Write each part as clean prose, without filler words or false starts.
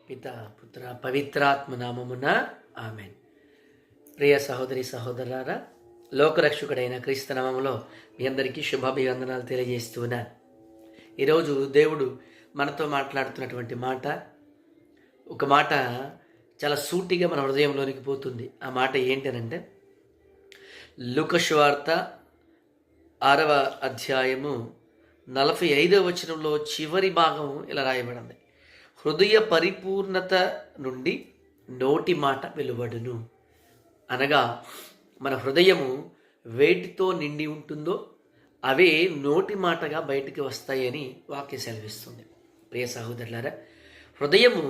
పిత పుత్ర పవిత్రాత్మ నామమున ఆమెన్. ప్రియ సహోదరి సహోదరులారా, లోకరక్షకుడైన క్రీస్తు నామములో మీ అందరికీ శుభాభివందనాలు తెలియజేస్తున్నాను. ఈరోజు దేవుడు మనతో మాట్లాడుతున్నటువంటి మాట, ఒక మాట చాలా సూటిగా మన హృదయంలోనికి పోతుంది. ఆ మాట ఏంటనంటే, లూకా సువార్త 6వ అధ్యాయము 45వ వచనంలో చివరి భాగం ఇలా రాయబడింది: హృదయ పరిపూర్ణత నుండి నోటి మాట వెలువడును. అనగా మన హృదయము వేటితో నిండి ఉంటుందో అవే నోటి మాటగా బయటికి వస్తాయని వాక్యం సెలవిస్తుంది. ప్రియ సహోదరులారా, హృదయము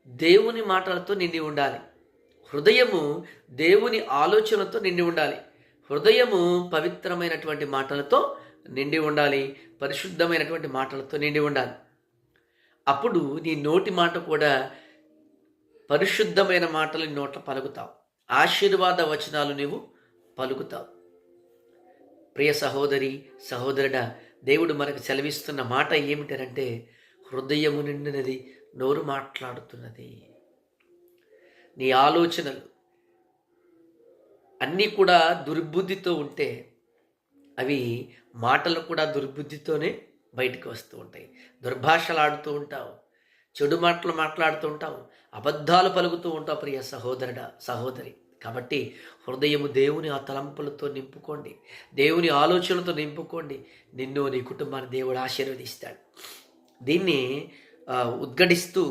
దేవుని మాటలతో నిండి ఉండాలి. హృదయము దేవుని ఆలోచనలతో నిండి ఉండాలి. హృదయము పవిత్రమైనటువంటి మాటలతో నిండి ఉండాలి. పరిశుద్ధమైనటువంటి మాటలతో నిండి ఉండాలి. అప్పుడు నీ నోటి మాట కూడా పరిశుద్ధమైన మాటలు నోట్ల పలుకుతావు. ఆశీర్వాద వచనాలు నీవు పలుకుతావు. ప్రియ సహోదరి సహోదరుడా, దేవుడు మనకు సెలవిస్తున్న మాట ఏమిటంటే, హృదయము నిండినది నోరు మాట్లాడుతున్నది. నీ ఆలోచనలు అన్నీ కూడా దుర్బుద్ధితో ఉంటే అవి మాటలు కూడా దుర్బుద్ధితోనే బయటికి వస్తూ ఉంటాయి. దుర్భాషలు ఆడుతూ ఉంటావు, చెడు మాటలు మాట్లాడుతూ ఉంటావు, అబద్ధాలు పలుకుతూ ఉంటావు. ప్రియ సహోదరుడా సహోదరి, కాబట్టి హృదయము దేవుని ఆ తలంపులతో నింపుకోండి, దేవుని ఆలోచనలతో నింపుకోండి. నిన్ను నీ కుటుంబాన్ని దేవుడు ఆశీర్వదిస్తాడు. దీన్ని ఉద్ఘటిస్తూ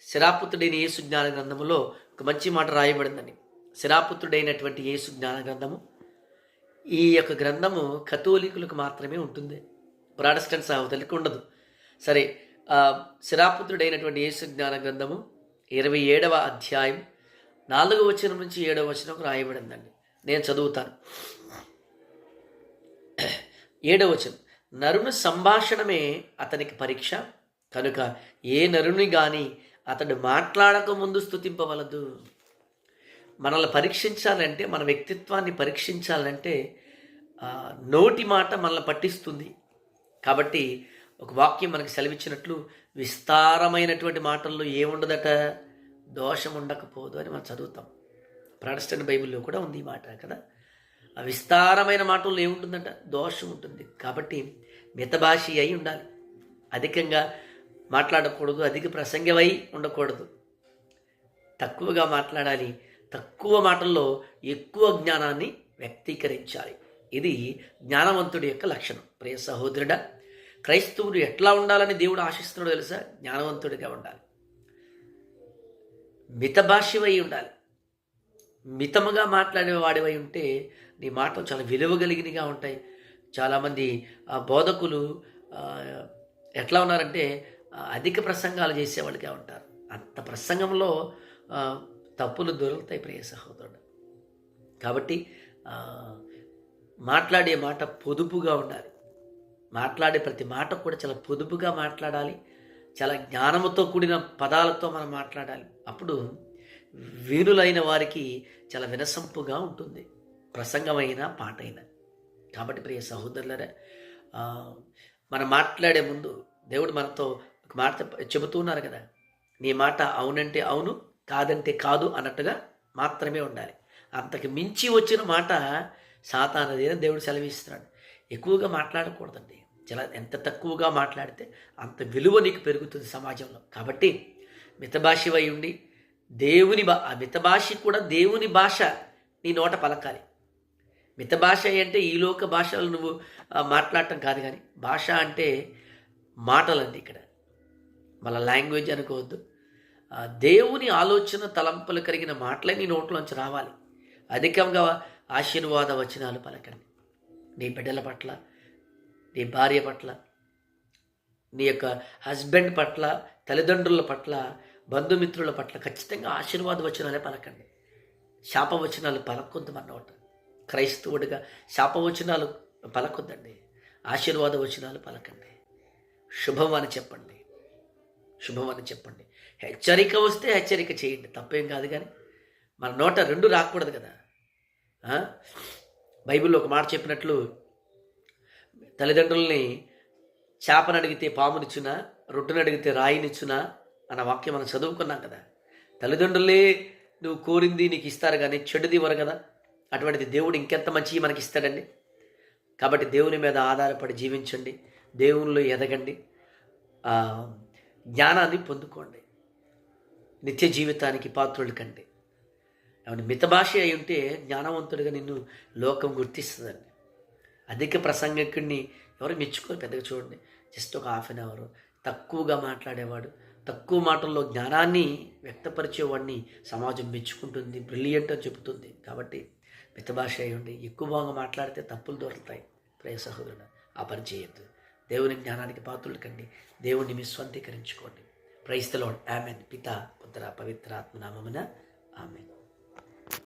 శిరాపుత్రుడైన యేసు జ్ఞాన గ్రంథములో ఒక మంచి మాట రాయబడిందని. శిరాపుత్రుడైనటువంటి యేసు జ్ఞాన గ్రంథము, ఈ యొక్క గ్రంథము కథోలికులకు మాత్రమే ఉంటుంది, ప్రాటెస్టెంట్ సహోదరులకు ఉండదు. సరే, శిరాపుత్రుడైనటువంటి యేసు జ్ఞాన గ్రంథము 27వ అధ్యాయం 4వ వచనం నుంచి 7వ వచనం రాయబడిందండి. నేను చదువుతాను. 7వ వచనం: నరుని సంభాషణమే అతనికి పరీక్ష కనుక ఏ నరుని గాని అతడు మాట్లాడక ముందు స్తుతింపవలదు. మనల్ని పరీక్షించాలంటే, మన వ్యక్తిత్వాన్ని పరీక్షించాలంటే నోటి మాట మనల్ని పట్టిస్తుంది. కాబట్టి ఒక వాక్యం మనకు సెలవిచ్చినట్లు, విస్తారమైనటువంటి మాటల్లో ఏముండదట, దోషం ఉండకపోదు అని మనం చదువుతాం. ప్రాటెస్టెంట్ బైబిల్లో కూడా ఉంది ఈ మాట కదా. ఆ విస్తారమైన మాటల్లో ఏముంటుందంట, దోషం ఉంటుంది. కాబట్టి మితభాషి అయి ఉండాలి. అధికంగా మాట్లాడకూడదు, అధిక ప్రసంగమై ఉండకూడదు. తక్కువగా మాట్లాడాలి. తక్కువ మాటల్లో ఎక్కువ జ్ఞానాన్ని వ్యక్తీకరించాలి. ఇది జ్ఞానవంతుడి యొక్క లక్షణం. ప్రియ సహోదరుడా, క్రైస్తవుడు ఎట్లా ఉండాలని దేవుడు ఆశిస్తున్నాడో తెలుసా? జ్ఞానవంతుడిగా ఉండాలి, మితభాషివై ఉండాలి. మితముగా మాట్లాడేవాడివై ఉంటే నీ మాటలు చాలా విలువ కలిగినగా ఉంటాయి. చాలామంది బోధకులు ఎట్లా ఉన్నారంటే, అధిక ప్రసంగాలు చేసేవాళ్ళుగా ఉంటారు. అంత ప్రసంగంలో తప్పులు దొరుకుతాయి ప్రియ సహోదరుడు. కాబట్టి మాట్లాడే మాట పొదుపుగా ఉండాలి. మాట్లాడే ప్రతి మాట కూడా చాలా పొదుపుగా మాట్లాడాలి. చాలా జ్ఞానముతో కూడిన పదాలతో మనం మాట్లాడాలి. అప్పుడు వీరులైన వారికి చాలా వినసంపుగా ఉంటుంది ప్రసంగమైన పాట అయినా. కాబట్టి ప్రియ సహోదరులరా, మనం మాట్లాడే ముందు దేవుడు మనతో ఒక మాట చెబుతున్నారు కదా, నీ మాట అవునంటే అవును, కాదంటే కాదు అన్నట్టుగా మాత్రమే ఉండాలి. అంతకు మించి వచ్చిన మాట సాతానదేనా దేవుడు సెలవిస్తున్నాడు. ఎక్కువగా మాట్లాడకూడదండి. ఎంత తక్కువగా మాట్లాడితే అంత విలువ నీకు పెరుగుతుంది సమాజంలో. కాబట్టి మితభాషివై ఉండి దేవుని ఆ మితభాషి కూడా దేవుని భాష నీ నోట పలకాలి. మితభాష అంటే ఈ లోక భాషలు నువ్వు మాట్లాడటం కాదు, కానీ భాష అంటే మాటలండి. ఇక్కడ మళ్ళీ లాంగ్వేజ్ అనుకోవద్దు. దేవుని ఆలోచన తలంపులు కలిగిన మాటలే నీ నోట్లోంచి రావాలి. అధికంగా ఆశీర్వాద వచనాలు పలకండి. నీ బిడ్డల పట్ల, నీ భార్య పట్ల, నీ యొక్క హస్బెండ్ పట్ల, తల్లిదండ్రుల పట్ల, బంధుమిత్రుల పట్ల ఖచ్చితంగా ఆశీర్వాద వచనాలే పలకండి. శాపవచనాలు పలకొద్దు మన నోట. క్రైస్తవుడిగా శాపవచనాలు పలకొద్దండి. ఆశీర్వాద వచనాలు పలకండి. శుభం అని చెప్పండి, శుభం అని చెప్పండి. హెచ్చరిక వస్తే హెచ్చరిక చేయండి, తప్పేం కాదు. కానీ మన నోట రెండు రాకూడదు కదా. బైబిల్లో ఒక మాట చెప్పినట్లు, తల్లిదండ్రుల్ని చేపను అడిగితే పామునిచ్చునా, రొట్టెను అడిగితే రాయినిచ్చునా అన్న వాక్యం మనం చదువుకున్నాం కదా. తల్లిదండ్రులే నువ్వు కోరింది నీకు ఇస్తారు కానీ చెడుది ఇవ్వరు కదా. అటువంటిది దేవుడు ఇంకెంత మంచి మనకి ఇస్తాడండి. కాబట్టి దేవుని మీద ఆధారపడి జీవించండి, దేవునిలో ఎదగండి, జ్ఞానాన్ని పొందుకోండి, నిత్య జీవితానికి పాత్రులు కండి. ఏమన్నా మితభాష అయి ఉంటే జ్ఞానవంతుడిగా నిన్ను లోకం గుర్తిస్తుందండి. అధిక ప్రసంగికుడిని ఎవరు మెచ్చుకోరు పెద్దగా. చూడండి, జస్ట్ ఒక హాఫ్ అన్ అవర్ తక్కువగా మాట్లాడేవాడు, తక్కువ మాటల్లో జ్ఞానాన్ని వ్యక్తపరిచేవాడిని సమాజం మెచ్చుకుంటుంది, బ్రిలియంట్ అని చెబుతుంది. కాబట్టి మితభాష అయి ఉండి ఎక్కువ బాగా మాట్లాడితే తప్పులు దొరుకుతాయి. ప్రియ సహోదరుడు, ఆ పని చేయొద్దు. దేవుని జ్ఞానానికి పాత్రులు కండి, దేవుణ్ణి విస్వంతీకరించుకోండి. Praise the Lord. ఆమెన్. పితా పుత్ర పవిత్ర ఆత్మ నామమున ఆమెన్.